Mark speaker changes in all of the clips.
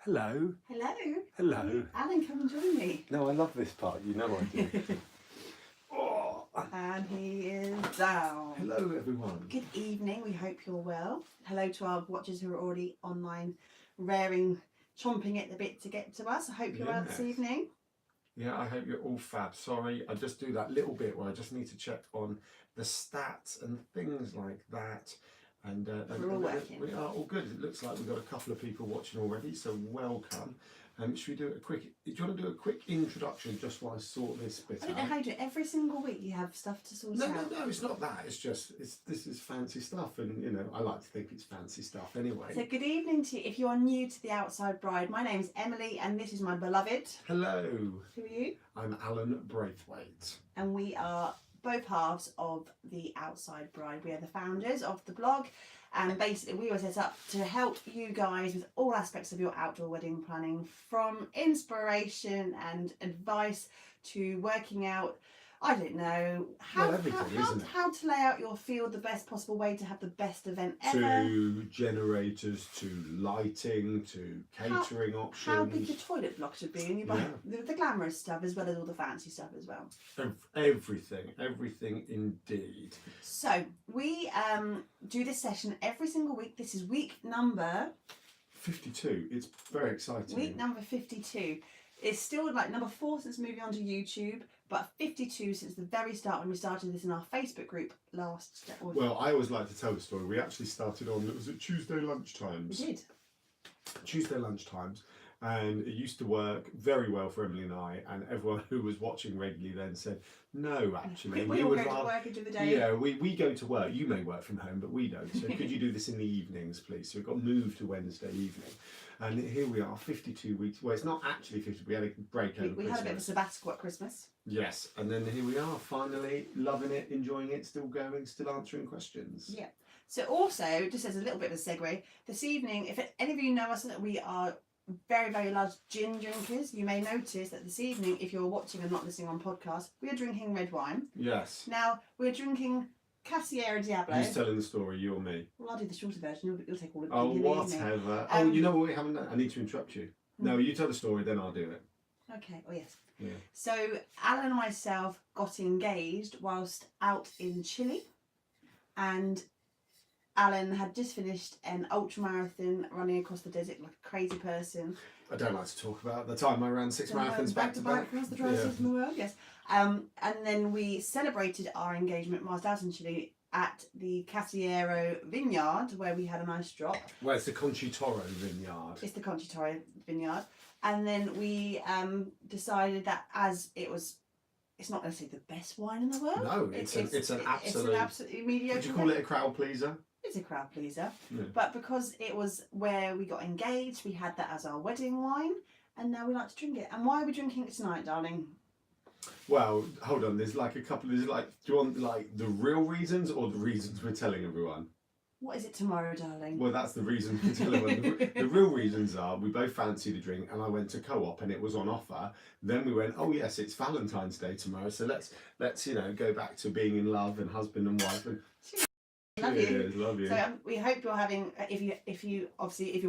Speaker 1: Hello.
Speaker 2: Hello.
Speaker 1: Hello.
Speaker 2: Alan, come and join me.
Speaker 1: No, I love this part. You know I do. Oh.
Speaker 2: And he is down.
Speaker 1: Hello, everyone.
Speaker 2: Good evening. We hope you're well. Hello to our watchers who are already online, raring, chomping at the bit to get to us. I hope you're well this evening.
Speaker 1: Yeah, I hope you're all fab. Sorry, I just do that little bit where I just need to check on the stats and things like that. And
Speaker 2: we're all working.
Speaker 1: We are all good. It looks like we've got a couple of people watching already, so welcome. Should we do a quick? Do you want to do a quick introduction just while I sort this bit out?
Speaker 2: I don't know how you do it. Every single week you have stuff to sort out.
Speaker 1: No, it's not that. It's just this is fancy stuff, and you know I like to think it's fancy stuff anyway.
Speaker 2: So good evening to you. If you are new to the Outside Bride, my name's Emily, and this is my beloved.
Speaker 1: Hello.
Speaker 2: Who are you?
Speaker 1: I'm Alan Braithwaite,
Speaker 2: and we are both halves of the Outside Bride. We are the founders of the blog, and basically we were set up to help you guys with all aspects of your outdoor wedding planning, from inspiration and advice to working out, I don't know, how to lay out your field the best possible way to have the best event ever.
Speaker 1: To generators, to lighting, to catering options.
Speaker 2: How big your toilet block should be, and you buy the glamorous stuff as well as all the fancy stuff as well.
Speaker 1: Everything indeed.
Speaker 2: So we do this session every single week. This is week number
Speaker 1: 52. It's very exciting.
Speaker 2: Week number 52. It's still like number 4 since moving on to YouTube, but 52 since the very start when we started this in our Facebook group last.
Speaker 1: Well, I always like to tell the story. We actually started on, was it Tuesday lunchtimes?
Speaker 2: We did.
Speaker 1: Tuesday lunchtimes. And it used to work very well for Emily and I, and everyone who was watching regularly then said, no, actually,
Speaker 2: we all go to work into the day.
Speaker 1: Yeah, we go to work. You may work from home, but we don't. So could you do this in the evenings, please? So it got moved to Wednesday evening. And here we are, 52 weeks. Well, it's not actually 50. We had a break over Christmas.
Speaker 2: We had a bit of a sabbatical at Christmas.
Speaker 1: Yes, and then here we are, finally loving it, enjoying it, still going, still answering questions.
Speaker 2: Yeah. So also, just as a little bit of a segue, this evening, if any of you know us, we are very, very large gin drinkers. You may notice that this evening, if you're watching and not listening on podcast, we are drinking red wine.
Speaker 1: Yes.
Speaker 2: Now, we're drinking Casiera Diablo.
Speaker 1: Who's telling the story, you or me?
Speaker 2: Well, I'll do the shorter version. You'll take all of it.
Speaker 1: Oh, whatever. You know what we haven't done? I need to interrupt you. No, you tell the story, then I'll do it.
Speaker 2: Okay. Oh, yes.
Speaker 1: Yeah.
Speaker 2: So, Alan and myself got engaged whilst out in Chile, and Alan had just finished an ultra marathon running across the desert like a crazy person.
Speaker 1: I don't like to talk about the time I ran 6 marathons back to back.
Speaker 2: Across the driest in the world, yes. And then we celebrated our engagement whilst out in Chile at the Casiero Vineyard, where we had a nice drop.
Speaker 1: Well, it's the Conchitoro Vineyard.
Speaker 2: It's the Conchitoro Vineyard. And then we decided that as it's not necessarily the best wine in the world.
Speaker 1: No, it's an absolutely
Speaker 2: mediocre.
Speaker 1: Would you call it a crowd pleaser?
Speaker 2: It's a crowd pleaser.
Speaker 1: Yeah.
Speaker 2: But because it was where we got engaged, we had that as our wedding wine, and now we like to drink it. And why are we drinking it tonight, darling?
Speaker 1: Well, hold on. There's like a couple. Do you want like the real reasons or the reasons we're telling everyone?
Speaker 2: What is it tomorrow, darling?
Speaker 1: Well, that's the reason we're telling everyone. The real reasons are we both fancied a drink, and I went to Co-op and it was on offer. Then we went, oh yes, it's Valentine's Day tomorrow, so let's go back to being in love and husband and wife. And
Speaker 2: love you.
Speaker 1: Love you.
Speaker 2: So we hope you're having, if you're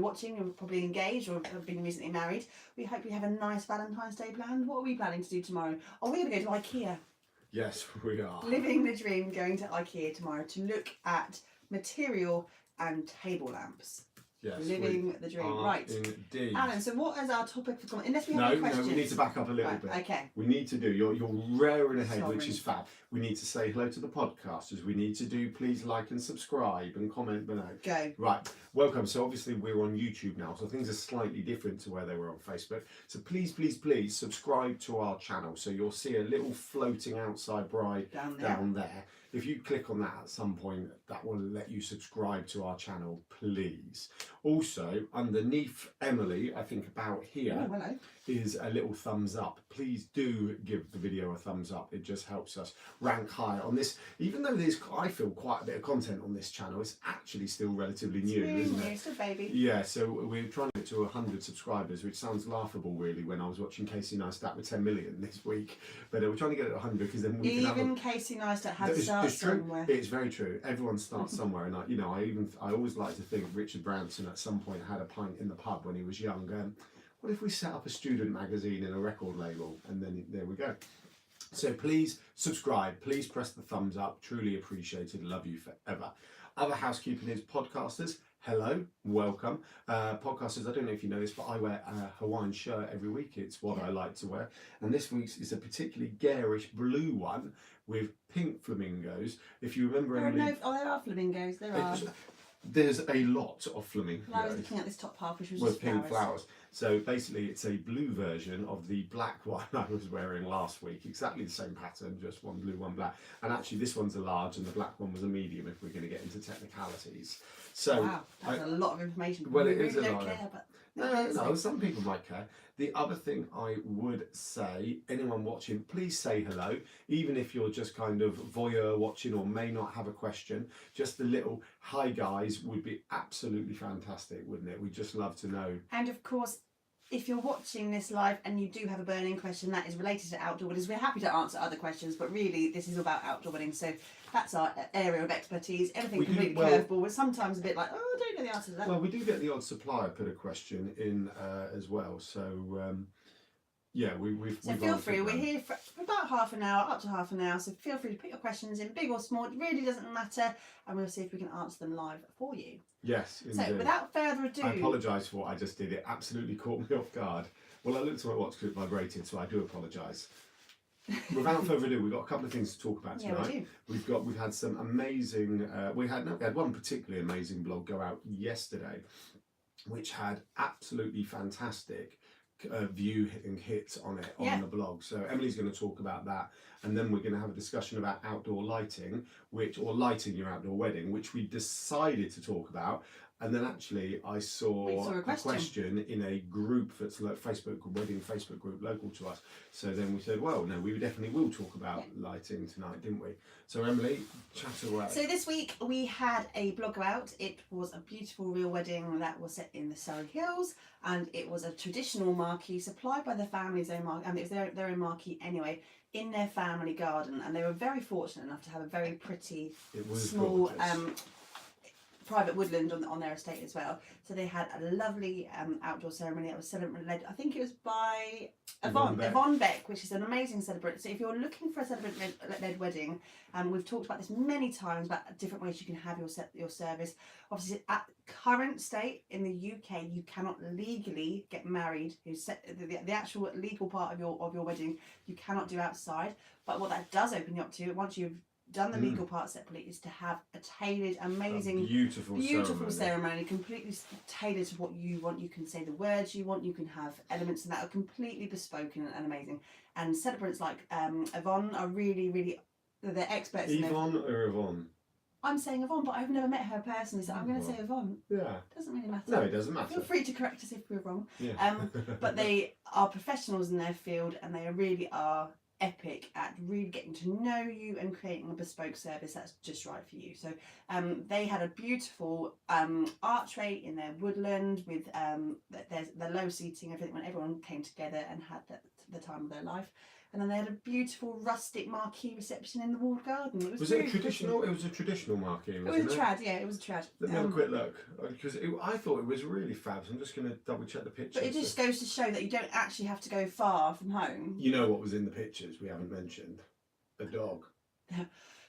Speaker 2: watching, you're probably engaged or have been recently married. We hope you have a nice Valentine's Day planned. What are we planning to do tomorrow? Oh, we're going to go to IKEA.
Speaker 1: Yes, we are.
Speaker 2: Living the dream, going to IKEA tomorrow to look at material and table lamps.
Speaker 1: Yes,
Speaker 2: living the dream. Right.
Speaker 1: Indeed.
Speaker 2: Alan, so what is our topic for tomorrow? Unless we have any questions.
Speaker 1: No, we need to back up a little bit.
Speaker 2: Okay.
Speaker 1: We need to do, you're raring ahead, which is fab. We need to say hello to the podcasters. We need to do, please like and subscribe and comment below.
Speaker 2: Go.
Speaker 1: Right. Welcome. So obviously we're on YouTube now, so things are slightly different to where they were on Facebook. So please subscribe to our channel. So you'll see a little floating outside bride down there. If you click on that at some point, that will let you subscribe to our channel, please. Also, underneath Emily, I think about here, is a little thumbs up. Please do give the video a thumbs up. It just helps us rank higher on this. Even though there's, I feel, quite a bit of content on this channel, it's actually still relatively new, isn't it?
Speaker 2: It's a baby.
Speaker 1: Yeah, so we're trying to get to 100 subscribers, which sounds laughable, really, when I was watching Casey Neistat with 10 million this week. But we're trying to get it to 100 because then we can have
Speaker 2: Casey Neistat had starts somewhere.
Speaker 1: It's very true. Everyone starts somewhere, and I always like to think Richard Branson at some point had a pint in the pub when he was young. What if we set up a student magazine and a record label, and then there we go. So please subscribe, please press the thumbs up, truly appreciated, love you forever. Other housekeeping is podcasters. Hello, welcome. Podcasters, I don't know if you know this, but I wear a Hawaiian shirt every week. It's what I like to wear. And this week's is a particularly garish blue one with pink flamingos. If you remember, Emily...
Speaker 2: there are flamingos, there are.
Speaker 1: There's a lot of flamingos.
Speaker 2: I was looking at this top half, which was
Speaker 1: with
Speaker 2: just
Speaker 1: pink flowers. So basically, it's a blue version of the black one I was wearing last week. Exactly the same pattern, just one blue, one black. And actually, this one's a large, and the black one was a medium. If we're going to get into technicalities, so
Speaker 2: wow, that's a lot of information.
Speaker 1: Well, it
Speaker 2: we
Speaker 1: is
Speaker 2: really
Speaker 1: a
Speaker 2: don't
Speaker 1: lot.
Speaker 2: care, but
Speaker 1: No, some people might care. The other thing I would say, anyone watching, please say hello, even if you're just kind of voyeur watching or may not have a question. Just a little hi guys would be absolutely fantastic, wouldn't it? We'd just love to know.
Speaker 2: And of course, if you're watching this live and you do have a burning question that is related to outdoor weddings, we're happy to answer other questions, but really this is about outdoor weddings, so that's our area of expertise. Everything completely curveball. We're sometimes a bit like, oh, I don't know the answer to that.
Speaker 1: Well, we do get the odd supplier put a question in as well, so yeah, we've
Speaker 2: so feel free. We're here for about half an hour, up to half an hour, so feel free to put your questions in, big or small. It really doesn't matter, and we'll see if we can answer them live for you.
Speaker 1: Yes, indeed.
Speaker 2: So without further ado,
Speaker 1: I apologise for what I just did. It absolutely caught me off guard. Well, I looked at my watch because it vibrated, so I do apologise. Without further ado, we've got a couple of things to talk about tonight.
Speaker 2: Yeah, we do.
Speaker 1: We've had some amazing. We had one particularly amazing blog go out yesterday, which had absolutely fantastic view and hits on it on the blog. So Emily's going to talk about that, and then we're going to have a discussion about outdoor lighting, or lighting your outdoor wedding, which we decided to talk about. And then actually I saw a question in a group that's like wedding Facebook group local to us. So then we said, well, no, we definitely will talk about lighting tonight, didn't we? So Emily, chat away.
Speaker 2: So this week we had a blog out. It was a beautiful real wedding that was set in the Surrey Hills, and it was a traditional marquee supplied by the family's own marquee, and it was their own marquee anyway, in their family garden, and they were very fortunate enough to have a very pretty small private woodland on their estate as well. So they had a lovely outdoor ceremony that was led, I think it was by Yvonne Beck, which is an amazing celebrant. So if you're looking for a celebrant-led wedding, we've talked about this many times about different ways you can have your service. Obviously, at current state in the UK, you cannot legally get married. The actual legal part of your wedding, you cannot do outside. But what that does open you up to, once you've done the legal part separately, is to have a tailored, amazing, beautiful ceremony, completely tailored to what you want. You can say the words you want, you can have elements that are completely bespoke and amazing. And celebrants like Yvonne are really, they're experts.
Speaker 1: Yvonne or Yvonne?
Speaker 2: I'm saying Yvonne, but I've never met her personally, so I'm going to say Yvonne.
Speaker 1: Yeah.
Speaker 2: Doesn't really matter.
Speaker 1: No, it doesn't matter.
Speaker 2: Feel free to correct us if we're wrong.
Speaker 1: Yeah.
Speaker 2: But they are professionals in their field, and they really are epic at really getting to know you and creating a bespoke service that's just right for you. So they had a beautiful archway in their woodland with the low seating, everything, when everyone came together and had the time of their life. And then they had a beautiful rustic marquee reception in the walled garden. It was
Speaker 1: it a traditional? It was a traditional marquee, wasn't it?
Speaker 2: It was a trad, yeah, it was a trad.
Speaker 1: Let me have a quick look, because I thought it was really fab. So I'm just going to double check the pictures.
Speaker 2: But it just goes to show that you don't actually have to go far from home.
Speaker 1: You know what was in the pictures we haven't mentioned? A dog.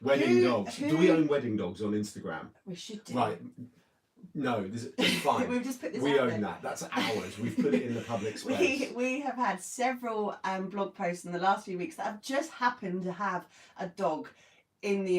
Speaker 1: Wedding dogs. Do we own wedding dogs on Instagram?
Speaker 2: We should do.
Speaker 1: Right. No, it's fine.
Speaker 2: We've just put this
Speaker 1: we
Speaker 2: out
Speaker 1: own
Speaker 2: there.
Speaker 1: that. That's ours. We've put it in the public space.
Speaker 2: We have had several blog posts in the last few weeks that have just happened to have a dog in the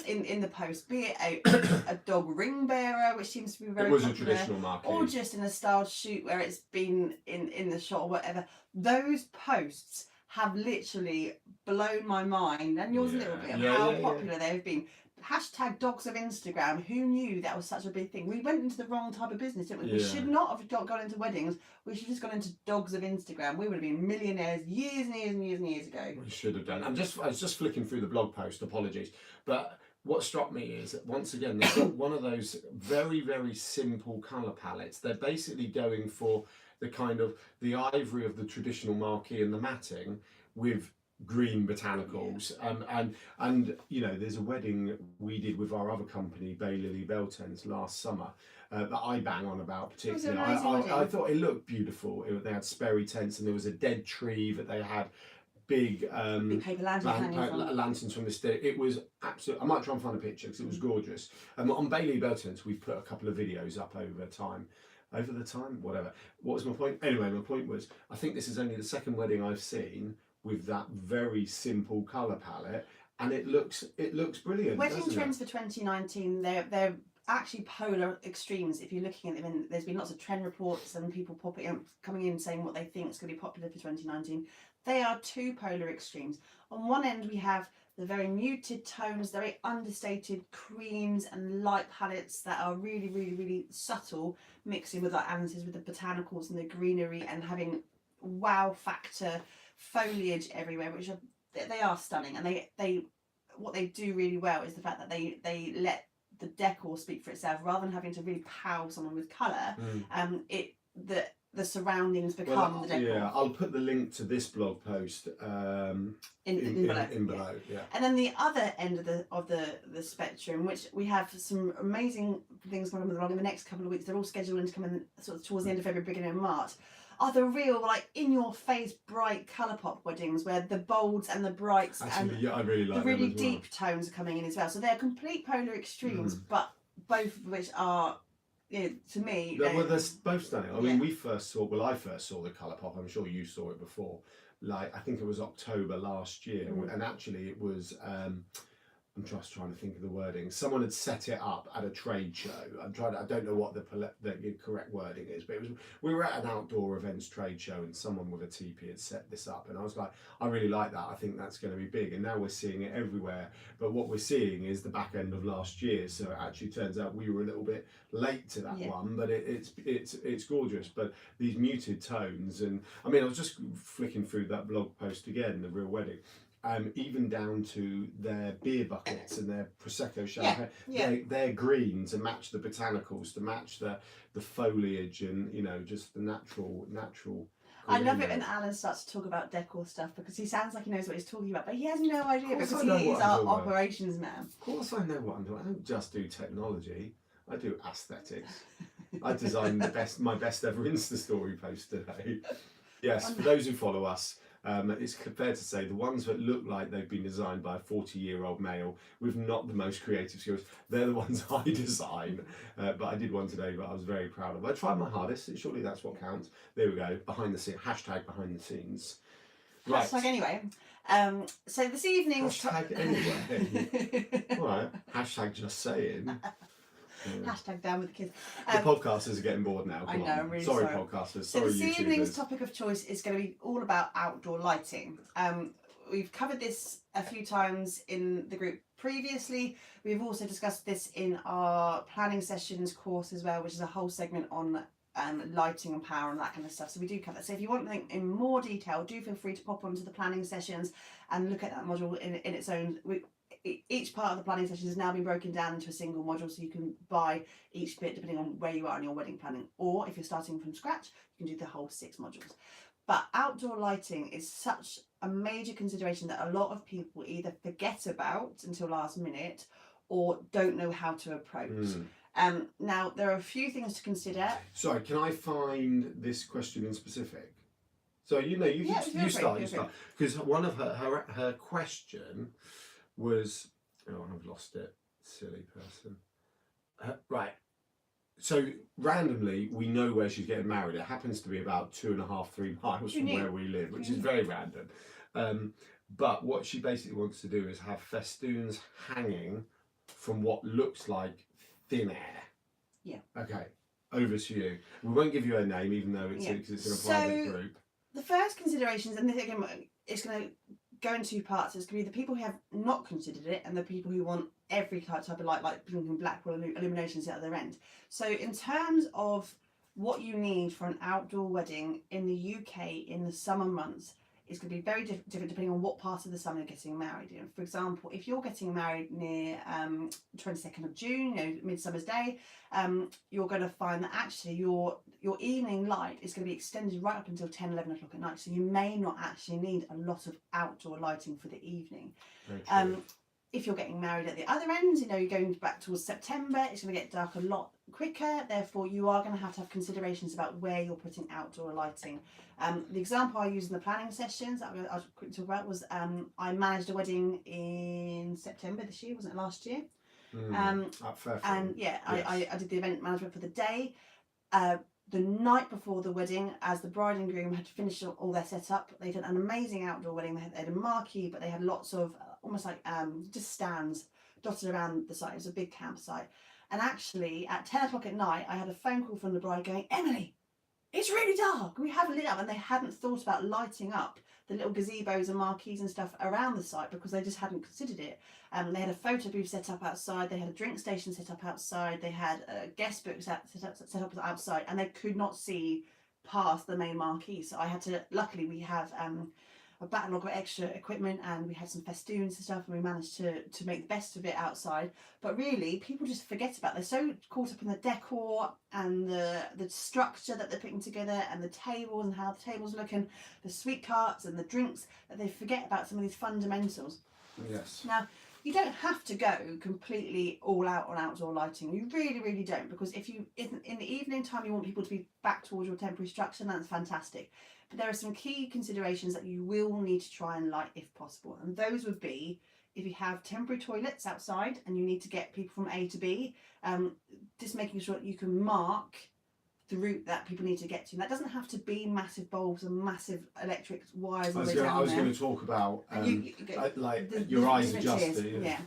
Speaker 2: in the post, be it a dog ring bearer, which seems to be very popular,
Speaker 1: a traditional marquee,
Speaker 2: or just in a styled shoot where it's been in the shot or whatever. Those posts have literally blown my mind, and yours a little bit, of how popular they've been. Hashtag dogs of Instagram. Who knew that was such a big thing? We went into the wrong type of business, didn't we? Yeah. We should not have gone into weddings. We should have just gone into dogs of Instagram. We would have been millionaires years and years and years and years ago.
Speaker 1: We should have done. I was just flicking through the blog post. Apologies, but what struck me is that once again they've got one of those very, very simple colour palettes. They're basically going for the kind of the ivory of the traditional marquee and the matting with green botanicals. And you know, there's a wedding we did with our other company, Baylily valentines, last summer. That I bang on about particularly. I thought it looked beautiful. They had Sperry tents, and there was a dead tree that they had big
Speaker 2: paper lanterns
Speaker 1: from this day. It was absolutely. I might try and find a picture because it was gorgeous. On Baylily valentines, we've put a couple of videos up over time. Over the time, whatever. What was my point? Anyway, my point was, I think this is only the second wedding I've seen with that very simple colour palette, and it looks brilliant.
Speaker 2: Wedding trends for 2019, they're actually polar extremes. If you're looking at them, and there's been lots of trend reports and people coming in saying what they think is going to be popular for 2019. They are two polar extremes. On one end, we have the very muted tones, very understated creams and light palettes that are really, really, really subtle, mixing with, like Alan says, with the botanicals and the greenery, and having wow factor foliage everywhere, which they are stunning. And they what they do really well is the fact that they let the decor speak for itself rather than having to really pow someone with colour. The surroundings become the decor.
Speaker 1: Yeah, I'll put the link to this blog post in below. Yeah.
Speaker 2: And then the other end of the spectrum, which we have some amazing things going on in the next couple of weeks. They're all scheduled to come in sort of towards the end of February, beginning of March. Are the real, like, in your face bright colour pop weddings where the bolds and the brights I really like the really deep tones are coming in as well. So they're complete polar extremes, but both of which are, to me,
Speaker 1: they're both stunning. I mean, I first saw the colour pop. I'm sure you saw it before. Like, I think it was October last year, and actually it was. I'm just trying to think of the wording. Someone had set it up at a trade show. I don't know what the correct wording is, but we were at an outdoor events trade show, and someone with a TP had set this up, and I was like, I really like that. I think that's going to be big, and now we're seeing it everywhere. But what we're seeing is the back end of last year, so it actually turns out we were a little bit late to that one, but it's gorgeous. But these muted tones, and I mean, I was just flicking through that blog post again, the real wedding. Even down to their beer buckets and their Prosecco champagne, they're green to match the botanicals, to match the foliage, and just the natural.
Speaker 2: I love it when Alan starts to talk about decor stuff, because he sounds like he knows what he's talking about, but he has no idea because he is our operations man.
Speaker 1: Of course, I know what I'm doing. I don't just do technology. I do aesthetics. I designed my best ever Insta story post today. Yes, for those who follow us. It's fair to say the ones that look like they've been designed by a 40-year-old male with not the most creative skills, they're the ones I design. But I did one today that I was very proud of. I tried my hardest. Surely that's what counts. There we go. Behind the scenes. Hashtag behind the scenes. Right.
Speaker 2: Hashtag anyway. So this evening's...
Speaker 1: Hashtag anyway. All right. Hashtag just saying.
Speaker 2: Hashtag down with the kids.
Speaker 1: The podcasters are getting bored now.
Speaker 2: I know, I'm really
Speaker 1: sorry. Podcasters. Sorry,
Speaker 2: so this
Speaker 1: YouTubers.
Speaker 2: evening's topic of choice is going to be all about outdoor lighting. We've covered this a few times in the group previously. We've also discussed this in our planning sessions course as well, which is a whole segment on lighting and power and that kind of stuff. So we do cover that. So if you want anything in more detail, do feel free to pop onto the planning sessions and look at that module in its own. Each part of the planning session has now been broken down into a single module, so you can buy each bit depending on where you are in your wedding planning, or if you're starting from scratch, you can do the whole 6 modules. But outdoor lighting is such a major consideration that a lot of people either forget about until last minute or don't know how to approach. Now, there are a few things to consider.
Speaker 1: Sorry, can I find this question in specific? So, you start, because one of her question was, I've lost it, silly person. Right, so randomly we know where she's getting married. It happens to be about 2.5-3 miles from where we live, which is very random. But what she basically wants to do is have festoons hanging from what looks like thin air. Yeah. Okay, over to you. We won't give you her name, even though it's in a private group.
Speaker 2: The first considerations, and this again, it's going to go in 2 parts. It's going to be the people who have not considered it and the people who want every type of light, like pink and black illuminations at their end. So in terms of what you need for an outdoor wedding in the UK in the summer months, it's going to be very different depending on what part of the summer you're getting married in. For example, if you're getting married near 22nd of June, Midsummer's Day, you're going to find that actually your evening light is going to be extended right up until 10, 11 o'clock at night. So you may not actually need a lot of outdoor lighting for the evening. If you're getting married at the other end, you're going back towards September, it's going to get dark a lot quicker. Therefore, you are going to have considerations about where you're putting outdoor lighting. The example I used in the planning sessions that I'll quickly talk about was I managed a wedding in September this year, wasn't it last year?
Speaker 1: At Fairfield.
Speaker 2: And
Speaker 1: yes.
Speaker 2: I did the event management for the day. The night before the wedding, as the bride and groom had finished all their setup, they did an amazing outdoor wedding. They had a marquee, but they had lots of almost like just stands dotted around the site. It was a big campsite. And actually, at 10 o'clock at night, I had a phone call from the bride going, "Emily, it's really dark. We haven't lit up." And they hadn't thought about lighting up the little gazebos and marquees and stuff around the site because they just hadn't considered it. They had a photo booth set up outside. They had a drink station set up outside. They had guest books set up outside, and they could not see past the main marquee. So I had to. Luckily, we have a backlog of extra equipment, and we had some festoons and stuff, and we managed to make the best of it outside. But really, people just forget about it. They're so caught up in the decor and the structure that they're putting together, and the tables and how the tables look, and the sweet carts and the drinks, that they forget about some of these fundamentals.
Speaker 1: Yes.
Speaker 2: Now, you don't have to go completely all out on outdoor lighting. You really, really don't, because if you in the evening time you want people to be back towards your temporary structure, that's fantastic. But there are some key considerations that you will need to try and light if possible, and those would be if you have temporary toilets outside and you need to get people from A to B, just making sure that you can mark the route that people need to get to. And that doesn't have to be massive bulbs and massive electric wires.
Speaker 1: I was going to talk about your eyes adjusted.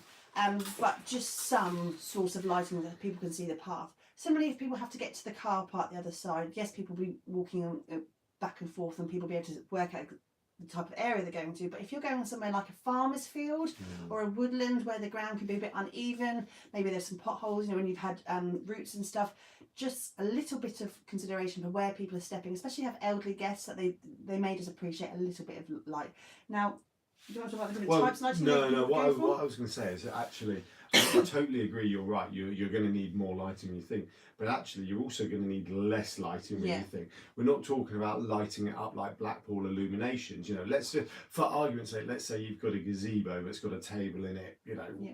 Speaker 2: But just some sort of lighting that people can see the path. Similarly, if people have to get to the car park the other side, yes, people will be walking back and forth, and people will be able to work out the type of area they're going to. But if you're going somewhere like a farmer's field or a woodland where the ground can be a bit uneven, maybe there's some potholes, when you've had roots and stuff, just a little bit of consideration for where people are stepping, especially if you have elderly guests, that they may just appreciate a little bit of light. Now, do you want to talk about the different types of lighting?
Speaker 1: No. What I was going to say is that actually, I totally agree. You're right. You're going to need more lighting than you think, but actually, you're also going to need less lighting than you think. We're not talking about lighting it up like Blackpool illuminations. Let's just, for argument's sake, let's say you've got a gazebo that's got a table in it.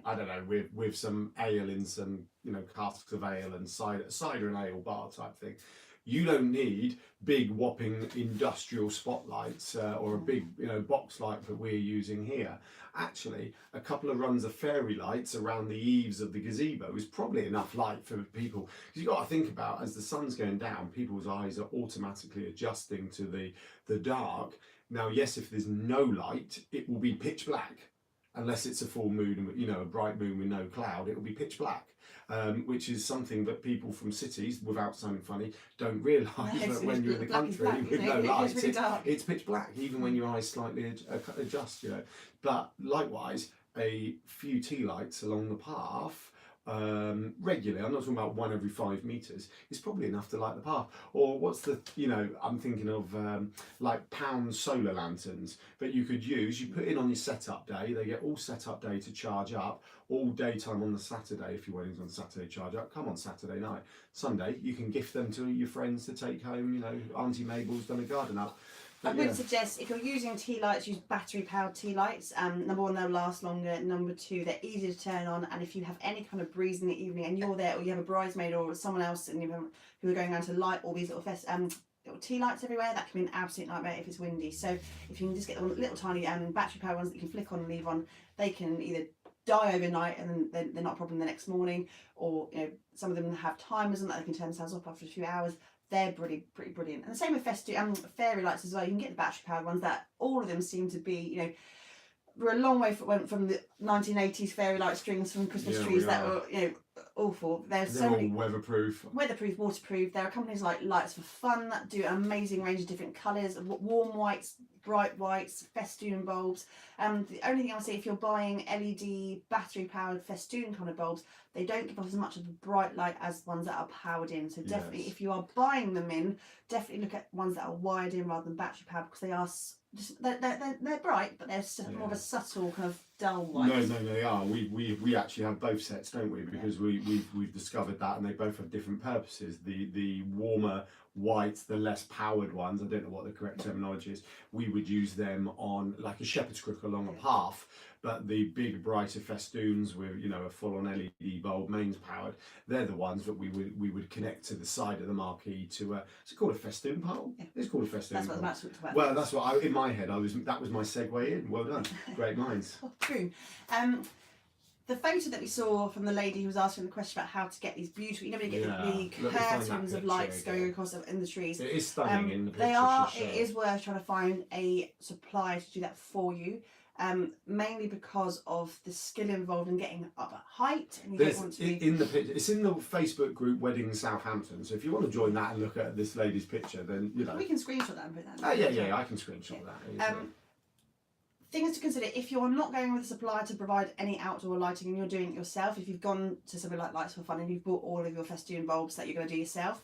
Speaker 1: I don't know, with some ale in some casks of ale and cider and ale bar type thing. You don't need big whopping industrial spotlights or a big box light that we're using here. Actually, a couple of runs of fairy lights around the eaves of the gazebo is probably enough light for people. Because you've got to think about, as the sun's going down, people's eyes are automatically adjusting to the dark. Now, yes, if there's no light, it will be pitch black. Unless it's a full moon, a bright moon with no cloud, it will be pitch black. Which is something that people from cities, without sounding funny, don't realise that when you're in the country with no lights, it's pitch black, even when your eyes slightly adjust. But likewise, a few tea lights along the path regularly, I'm not talking about one every 5 meters, is probably enough to light the path. Or what's the, I'm thinking of like pound solar lanterns that you could use. You put in on your setup day, they get all setup day to charge up, all daytime on the Saturday. If your wedding's on Saturday, charge up, come on Saturday night. Sunday, you can gift them to your friends to take home. Auntie Mabel's done a garden up.
Speaker 2: I would suggest, if you're using tea lights, use battery-powered tea lights. Number one, they'll last longer. Number two, they're easy to turn on. And if you have any kind of breeze in the evening and you're there, or you have a bridesmaid or someone else who are going around to light all these little little tea lights everywhere, that can be an absolute nightmare if it's windy. So if you can just get the little tiny battery-powered ones that you can flick on and leave on, they can either die overnight and then they're not a problem the next morning, or some of them have timers and that they can turn themselves off after a few hours. They're pretty brilliant. And the same with fairy lights as well. You can get the battery powered ones that all of them seem to be, we're a long way from the 1980s fairy light strings from Christmas trees that were, awful. They're so many
Speaker 1: weatherproof,
Speaker 2: waterproof. There are companies like Lights for Fun that do an amazing range of different colours, warm whites, bright whites, festoon bulbs. The only thing I'll say, if you're buying LED battery powered festoon kind of bulbs, they don't give off as much of a bright light as ones that are powered in. So definitely, if you are buying them in, definitely look at ones that are wired in rather than battery powered, because they are just they're bright, but they're more of a subtle kind of dull white.
Speaker 1: No, they are. We actually have both sets, don't we? Because we've discovered that, and they both have different purposes. The warmer whites, the less powered ones, I don't know what the correct terminology is, we would use them on like a shepherd's crook along a path. But the big brighter festoons with, you know, a full-on LED bulb, mains powered, they're the ones that we would connect to the side of the marquee to is it called a festoon pole? Yeah. It's called a festoon
Speaker 2: That's
Speaker 1: pole.
Speaker 2: what the match about.
Speaker 1: Well, that's what in my head that was my segue in. Well done. Great minds.
Speaker 2: Oh, true. The photo that we saw from the lady who was asking the question about how to get these beautiful, you know, you get the curtains of lights going across in the trees.
Speaker 1: It is stunning in the picture.
Speaker 2: It is worth trying to find a supplier to do that for you. Mainly because of the skill involved in getting up at height. And you don't want to
Speaker 1: in the picture, it's in the Facebook group Wedding Southampton. So if you want to join that and look at this lady's picture, then you know
Speaker 2: we can screenshot that and put that.
Speaker 1: Oh yeah, I can screenshot that.
Speaker 2: Things to consider if you're not going with a supplier to provide any outdoor lighting and you're doing it yourself. If you've gone to something like Lights for Fun and you've bought all of your festoon bulbs that you're going to do yourself,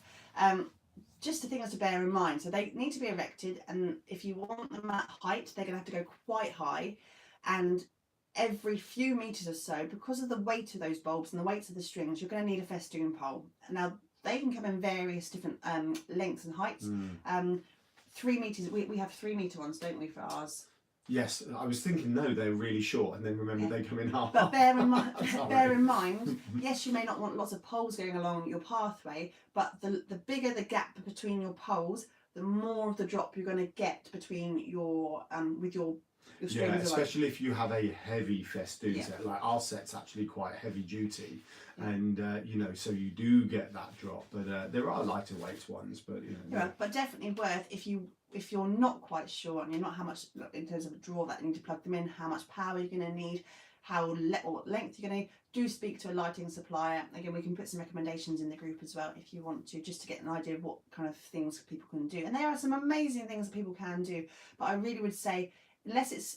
Speaker 2: just the things to bear in mind. So they need to be erected, and if you want them at height, they're going to have to go quite high, and every few metres or so, because of the weight of those bulbs and the weight of the strings, you're going to need a festoon pole. Now they can come in various different lengths and heights. 3 metres, we have 3 metre ones, don't we, for ours?
Speaker 1: Yes, I was thinking no, they're really short, and then remember they come in half.
Speaker 2: But bear in mind, yes, you may not want lots of poles going along your pathway, but the bigger the gap between your poles, the more of the drop you're going to get between your with your strings.
Speaker 1: Yeah, especially if you have a heavy festoon set. Like our set's actually quite heavy duty, and you know, so you do get that drop. But there are lighter weight ones, but you know.
Speaker 2: Yeah, but definitely worth if you're not quite sure and you're not how much in terms of a draw that you need to plug them in, how much power you're going to need, what length you're going to need, do speak to a lighting supplier. Again, we can put some recommendations in the group as well if you want to, just to get an idea of what kind of things people can do. And there are some amazing things that people can do, but I really would say, unless it's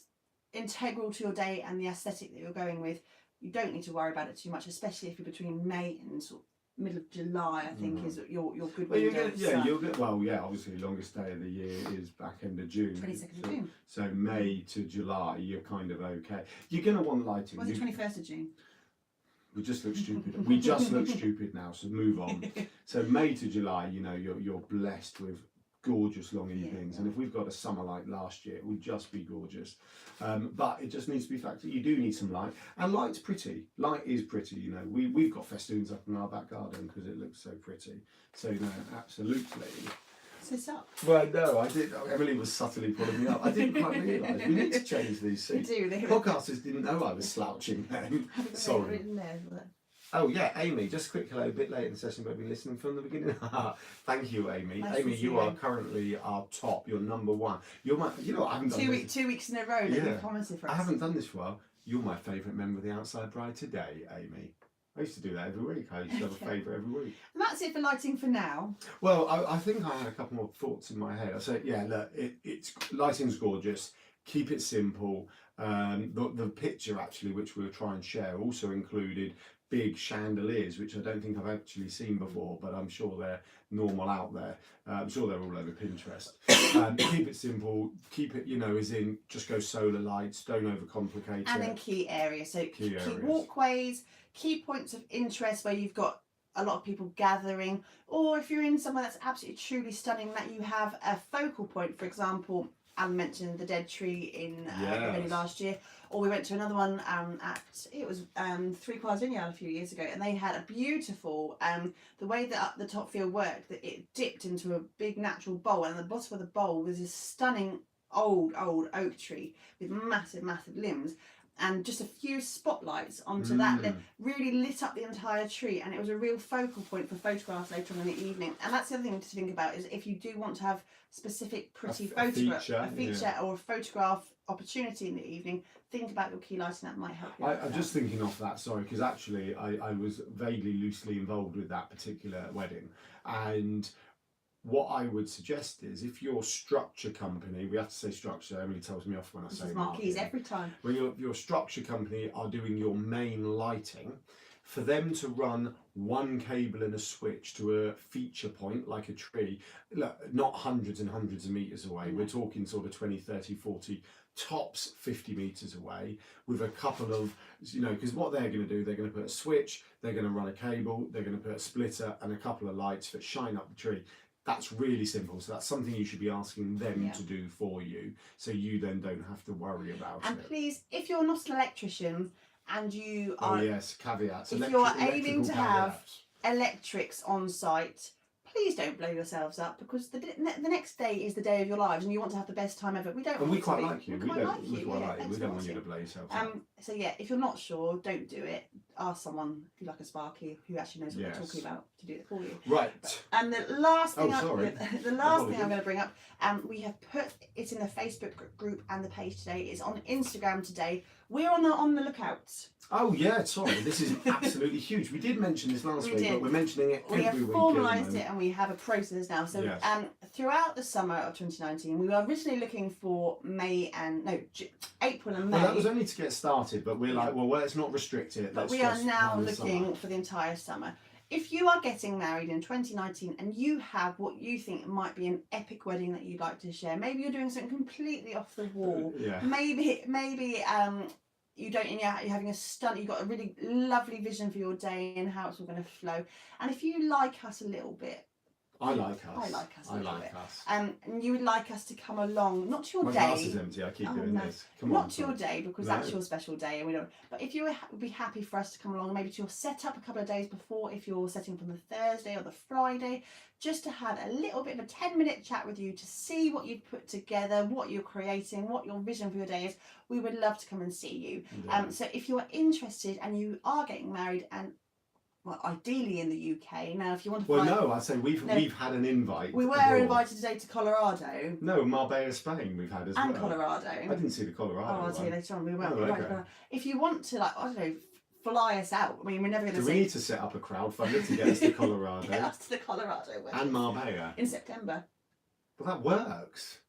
Speaker 2: integral to your day and the aesthetic that you're going with, you don't need to worry about it too much, especially if you're between May and sort of middle of July, I think is your good window.
Speaker 1: Obviously longest day of the year is back end of June.
Speaker 2: 22nd of June.
Speaker 1: So May to July, you're kind of okay. You're going to want lighting.
Speaker 2: Was it 21st of June?
Speaker 1: We just look stupid. We just look stupid now, so move on. So May to July, you know, you're blessed with gorgeous long evenings, and if we've got a summer like last year, it would just be gorgeous. But it just needs to be factored. You do need some light, and light's pretty. Light is pretty. You know, we've got festoons up in our back garden because it looks so pretty. So you know, absolutely.
Speaker 2: Sit up.
Speaker 1: Well, no, I did. Emily was subtly pulling me up. I didn't quite realise. We need to change these seats.
Speaker 2: We do.
Speaker 1: Podcasters didn't know I was slouching then. Sorry. Oh yeah, Amy, just a quick hello, a bit late in the session, but I've been listening from the beginning. Thank you, Amy.
Speaker 2: Nice
Speaker 1: Amy, you are currently our top. You're number one. You're my. You know, I haven't done
Speaker 2: 2 weeks in a row that you've commented for us.
Speaker 1: I haven't done this for a while. You're my favourite member of the Outside Bride today, Amy. I used to do that every week. I used to have a favourite every week.
Speaker 2: And that's it for lighting for now.
Speaker 1: Well, I think I had a couple more thoughts in my head. I said, yeah, look, it's lighting's gorgeous. Keep it simple. The picture actually, which we'll try and share, also included big chandeliers, which I don't think I've actually seen before, but I'm sure they're normal out there. I'm sure they're all over Pinterest. Keep it simple. Keep it, you know, as in just go solar lights. Don't overcomplicate it.
Speaker 2: And in key areas. So key walkways, key points of interest where you've got a lot of people gathering, or if you're in somewhere that's absolutely truly stunning, that you have a focal point. For example, Alan mentioned the dead tree in Baylily last year, or we went to another one at Three Quarters Vineyard a few years ago, and they had a beautiful the way that up the top field worked, that it dipped into a big natural bowl, and at the bottom of the bowl was this stunning old oak tree with massive limbs, and just a few spotlights onto that really lit up the entire tree, and it was a real focal point for photographs later on in the evening. And that's the other thing to think about, is if you do want to have specific pretty a feature or a photograph opportunity in the evening, think about your key lighting. That might help you.
Speaker 1: I'm just thinking off that, sorry, because actually I was vaguely loosely involved with that particular wedding, and what I would suggest is, if your structure company, we have to say structure, Emily tells me off when I say
Speaker 2: marquees every time.
Speaker 1: When your structure company are doing your main lighting, for them to run one cable and a switch to a feature point like a tree, look, not hundreds and hundreds of meters away, we're talking sort of 20, 30, 40, tops 50 meters away, with a couple of, because what they're going to do, they're going to put a switch, they're going to run a cable, they're going to put a splitter and a couple of lights that shine up the tree. That's really simple. So that's something you should be asking them to do for you, so you then don't have to worry about it.
Speaker 2: And please, if you're not an electrician and you are...
Speaker 1: Oh yes, caveats.
Speaker 2: If you're aiming to have electrics on site, please don't blow yourselves up, because the next day is the day of your lives and you want to have the best time ever. We don't.
Speaker 1: And
Speaker 2: want
Speaker 1: we quite like you. We don't want you to blow yourself up.
Speaker 2: So yeah, if you're not sure, don't do it. Ask someone, if you like a Sparky, who actually knows what they're talking about, to do it for you.
Speaker 1: Right.
Speaker 2: And the last thing,
Speaker 1: thing
Speaker 2: I'm going to bring up, we have put it in the Facebook group and the page today. It's on Instagram today. We're on the lookout.
Speaker 1: Oh yeah, sorry. This is absolutely huge. We did mention this last week, but we're mentioning it every week.
Speaker 2: We have formalised it and we have a process now. So throughout the summer of 2019, we were originally looking for April and May.
Speaker 1: Well, that was only to get started, but we're like, well, let's not restrict it.
Speaker 2: But we are now looking for the entire summer. If you are getting married in 2019 and you have what you think might be an epic wedding that you'd like to share, maybe you're doing something completely off the wall. Maybe you're having a stunt. You've got a really lovely vision for your day and how it's all going to flow. And if you like us a little bit,
Speaker 1: I like us.
Speaker 2: I like us. And you would like us to come along, not to your day.
Speaker 1: My glass is empty. I keep doing this.
Speaker 2: Not to your day, because that's your special day, and we don't. But if you would be happy for us to come along, maybe to your setup a couple of days before, if you're setting from the Thursday or the Friday, just to have a little bit of a 10-minute chat with you to see what you've put together, what you're creating, what your vision for your day is, we would love to come and see you. So if you're interested and you are getting married, and well, ideally in the UK. Now, if you want to
Speaker 1: I say we've had an invite.
Speaker 2: We were invited today to Colorado.
Speaker 1: No, Marbella, Spain we've had as well.
Speaker 2: And Colorado. I
Speaker 1: didn't see the Colorado
Speaker 2: I'll tell you later on. We went
Speaker 1: okay.
Speaker 2: If you want to, fly us out. I mean, we're never going to
Speaker 1: we need to set up a crowdfunder to get us to Colorado?
Speaker 2: Get us to the Colorado wedding.
Speaker 1: And Marbella.
Speaker 2: In September.
Speaker 1: Well, that works.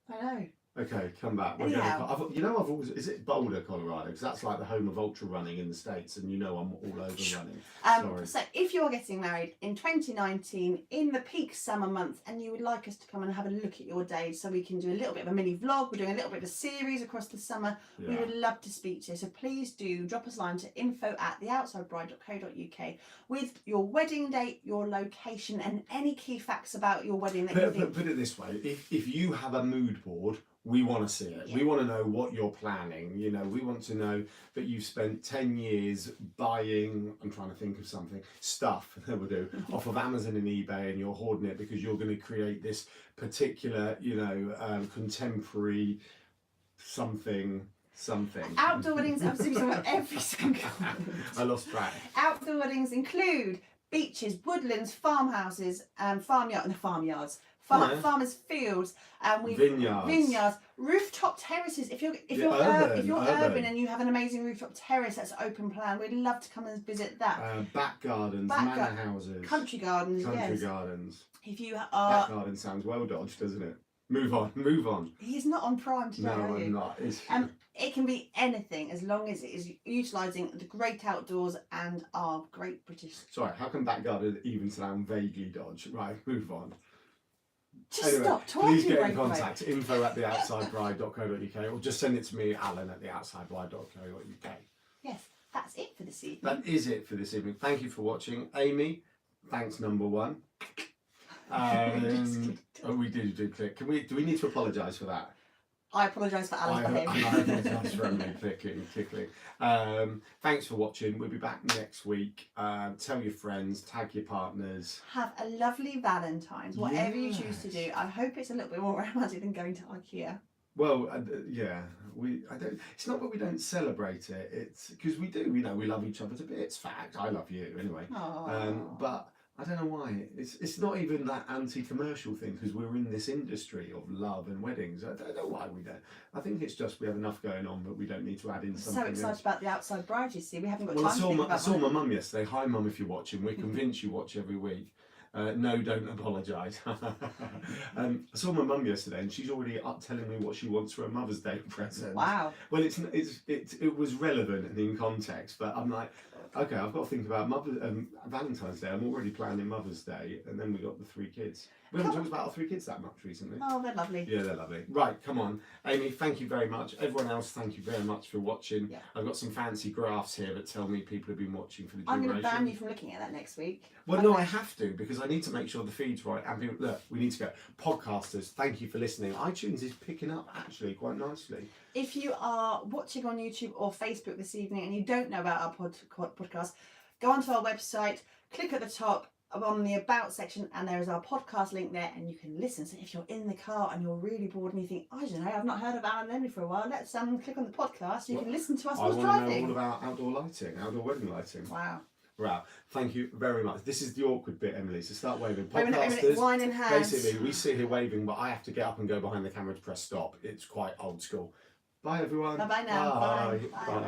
Speaker 2: I know.
Speaker 1: Okay, come back. I've always, is it Boulder, Colorado? Because that's like the home of ultra running in the States, and I'm all over running. Sorry.
Speaker 2: So if you're getting married in 2019 in the peak summer months, and you would like us to come and have a look at your day, so we can do a little bit of a mini vlog, we're doing a little bit of a series across the summer, we would love to speak to you. So please do drop us a line to info@theoutsidebride.co.uk with your wedding date, your location, and any key facts about your wedding that you think.
Speaker 1: Put it this way, if you have a mood board, we want to see it. We want to know what you're planning. We want to know that you've spent 10 years buying, I'm trying to think of something, stuff that we'll do off of Amazon and eBay, and you're hoarding it because you're going to create this particular, contemporary something.
Speaker 2: Outdoor weddings, absolutely every single one.
Speaker 1: I lost track.
Speaker 2: Outdoor weddings include beaches, woodlands, farmhouses, farmyards. Farmers' fields, vineyards, rooftop terraces. If you're urban and you have an amazing rooftop terrace that's open plan, we'd love to come and visit that.
Speaker 1: Back gardens, manor houses,
Speaker 2: country gardens.
Speaker 1: Gardens.
Speaker 2: If you are
Speaker 1: back garden sounds well dodged, doesn't it? Move on.
Speaker 2: He's not on Prime today.
Speaker 1: No,
Speaker 2: are you?
Speaker 1: I'm not.
Speaker 2: It can be anything as long as it is utilising the great outdoors and our great British.
Speaker 1: Sorry, how can back garden even sound vaguely dodge? Right, move on.
Speaker 2: Just stop talking.
Speaker 1: Please get in contact. info@theoutsidebride.co.uk or just send it to me, Alan, at theoutsidebride.co.uk.
Speaker 2: Yes, that's it for this evening.
Speaker 1: That is it for this evening. Thank you for watching. Amy, thanks number one. We did do click. Do we need to apologise for that?
Speaker 2: I apologise for Alan's behaviour.
Speaker 1: I apologise for Emily tickling. Thanks for watching. We'll be back next week. Tell your friends, tag your partners.
Speaker 2: Have a lovely Valentine's, whatever you choose to do. I hope it's a little bit more romantic than going to IKEA.
Speaker 1: Well, it's not that we don't celebrate it. It's because we do. We love each other to bits. Fact, I love you anyway. But I don't know why. It's not even that anti-commercial thing, because we're in this industry of love and weddings. I don't know why we don't. I think it's just we have enough going on that we don't need to add in something.
Speaker 2: So excited about the outside bride, you see. We haven't got time
Speaker 1: to
Speaker 2: think about
Speaker 1: I saw my mum yesterday. Hi mum, if you're watching. We're convinced you watch every week. No, don't apologise. I saw my mum yesterday, and she's already up telling me what she wants for a Mother's Day present.
Speaker 2: Wow.
Speaker 1: Well, it was relevant and in context, but I'm like, Okay, I've got to think about Valentine's Day. I'm already planning Mother's Day, and then we got the 3 kids. We haven't talked about our 3 kids that much recently.
Speaker 2: Oh, they're lovely.
Speaker 1: Yeah, they're lovely. Right, come on. Amy, thank you very much. Everyone else, thank you very much for watching.
Speaker 2: Yeah.
Speaker 1: I've got some fancy graphs here that tell me people have been watching for the
Speaker 2: I'm
Speaker 1: duration.
Speaker 2: going to ban you from looking at that next week.
Speaker 1: Well, no, I have to, because I need to make sure the feed's right. And people, look, we need to go. Podcasters, thank you for listening. iTunes is picking up, actually, quite nicely.
Speaker 2: If you are watching on YouTube or Facebook this evening and you don't know about our podcast, go onto our website, click at the top on the About section, and there is our podcast link there, and you can listen. So if you're in the car and you're really bored and you think, I don't know, I've not heard of Alan and Emily for a while, let's click on the podcast. You can listen to us while driving.
Speaker 1: I want to know all about outdoor lighting, outdoor wedding lighting.
Speaker 2: Wow.
Speaker 1: Wow, thank you very much. This is the awkward bit, Emily, so start waving.
Speaker 2: Wait a minute, wine in hand.
Speaker 1: Basically, we sit here waving, but I have to get up and go behind the camera to press stop. It's quite old school. Bye, everyone.
Speaker 2: Bye-bye now.
Speaker 1: Bye.
Speaker 2: Bye.
Speaker 1: Bye.